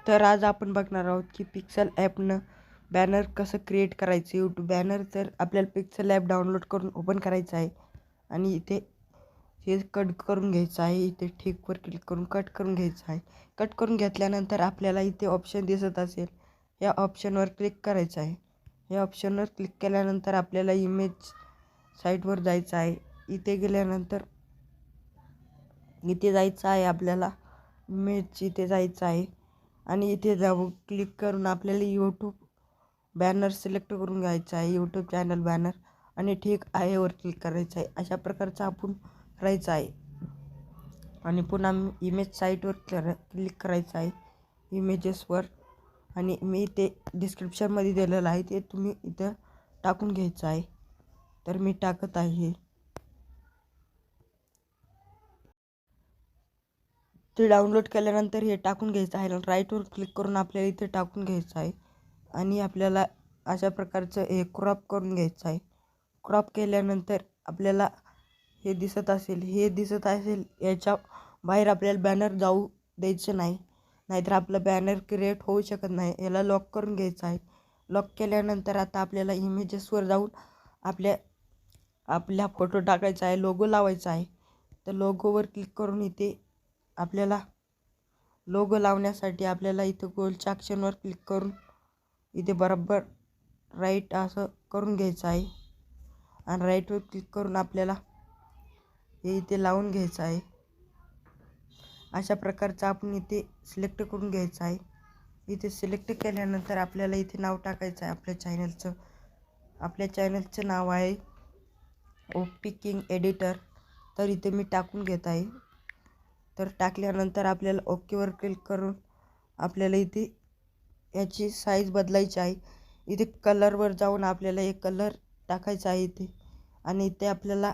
तर आज आपण बघणार आहोत की पिक्सल ॲपनं बॅनर कसं क्रिएट करायचं यूट्यूब बॅनर. तर आपल्याला पिक्सल ॲप डाउनलोड करून ओपन करायचं आहे आणि इथे हे कट करून घ्यायचं आहे. इथे ठीकवर क्लिक करून कट करून घ्यायचं आहे. कट करून घेतल्यानंतर आपल्याला इथे ऑप्शन दिसत असेल, या ऑप्शनवर क्लिक करायचं आहे. या ऑप्शनवर क्लिक केल्यानंतर आपल्याला इमेज साईटवर जायचं आहे. इथे गेल्यानंतर इथे जायचं आहे, आपल्याला इमेज इथे जायचं आहे आणि इथे जाऊन क्लिक करून आपल्याला यूट्यूब बॅनर सिलेक्ट करून घ्यायचा आहे, यूट्यूब चॅनल बॅनर, आणि ठीक आहे वर क्लिक करायचं आहे. अशा प्रकारचं आपण करायचं आहे आणि पुन्हा इमेज साईटवर क्लिक करायचं आहे, इमेजेसवर, आणि मी ते डिस्क्रिप्शनमध्ये दिलेलं आहे, ते तुम्ही इथं टाकून घ्यायचं आहे. तर मी टाकत आहे. ते डाउनलोड केल्यानंतर हे टाकून घ्यायचं आहे. राईटवर क्लिक करून आपल्याला इथे टाकून घ्यायचं आहे आणि आपल्याला अशा प्रकारचं हे क्रॉप करून घ्यायचं आहे. क्रॉप केल्यानंतर आपल्याला हे दिसत असेल, याच्या बाहेर आपल्याला बॅनर जाऊ द्यायचं नाही, नाहीतर आपलं बॅनर क्रिएट होऊ शकत नाही. याला लॉक करून घ्यायचं आहे. लॉक केल्यानंतर आता आपल्याला इमेजेसवर जाऊन आपला फोटो टाकायचा आहे, लोगो लावायचा आहे. तर लोगोवर क्लिक करून इथे आपल्याला लोगो लावण्यासाठी आपल्याला इथे गोलच्या ऑप्शनवर क्लिक करून इथे बरोबर राईट असं करून घ्यायचं आहे आणि राईटवर क्लिक करून आपल्याला हे इथे लावून घ्यायचं आहे. अशा प्रकारचं आपण इथे सिलेक्ट करून घ्यायचं आहे. इथे सिलेक्ट केल्यानंतर आपल्याला इथे नाव टाकायचं आहे आपल्या चॅनलचं नाव आहे ओपी किंग एडिटर. तर इथे मी टाकून घेत आहे. तर टाकल्यानंतर आपल्याला ओकेवर क्लिक करून आपल्याला इथे याची साईज बदलायची आहे. इथे कलरवर जाऊन आपल्याला एक कलर टाकायचा आहे इथे, आणि इथे आपल्याला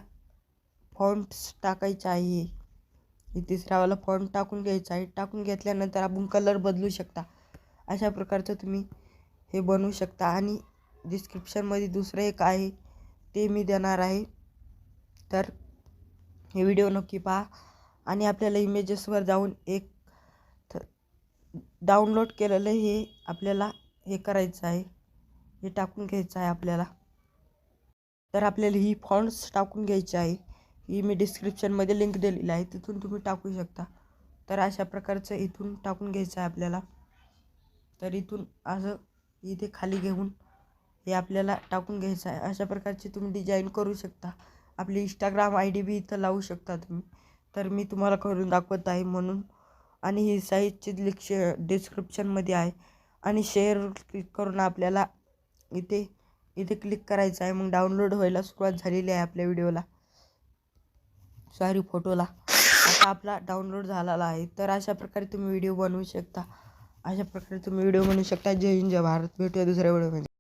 फॉन्ट्स टाकायचा आहे. इथे तिसरावाला फॉन्ट टाकून घ्यायचा आहे. टाकून घेतल्यानंतर आपण कलर बदलू शकता. अशा प्रकारचं तुम्ही हे बनवू शकता. आणि डिस्क्रिप्शनमध्ये दुसरं एक आहे, ते मी देणार आहे. तर हे व्हिडिओ नक्की पहा. आणि आपल्याला इमेजेसवर जाऊन एक डाउनलोड केलेलं हे आपल्याला हे करायचं आहे, हे टाकून घ्यायचं आहे आपल्याला. तर आपल्याला ही फॉन्ट्स टाकून घ्यायची आहे. ही मी डिस्क्रिप्शनमध्ये लिंक दिलेली आहे, तिथून तुम्ही टाकू शकता. तर अशा प्रकारचं इथून टाकून घ्यायचं आहे आपल्याला. तर इथून असं इथे खाली घेऊन हे आपल्याला टाकून घ्यायचं आहे. अशा प्रकारची तुम्ही डिझाईन करू शकता. आपली इंस्टाग्राम ID बी इथं लावू शकता तुम्ही. तर मी तुम्हाला करून दाखवत आहे म्हणून. आणि ही साईटची लिंक डिस्क्रिप्शनमध्ये आहे. आणि शेअर क्लिक करून आपल्याला इथे क्लिक करायचं आहे. मग डाउनलोड व्हायला सुरुवात झालेली आहे आपल्या फोटोला. आता आपला डाउनलोड झालेला आहे. तर अशा प्रकारे तुम्ही व्हिडिओ बनवू शकता. जय हिंद, जय भारत. भेटूया दुसऱ्या व्हिडिओमध्ये.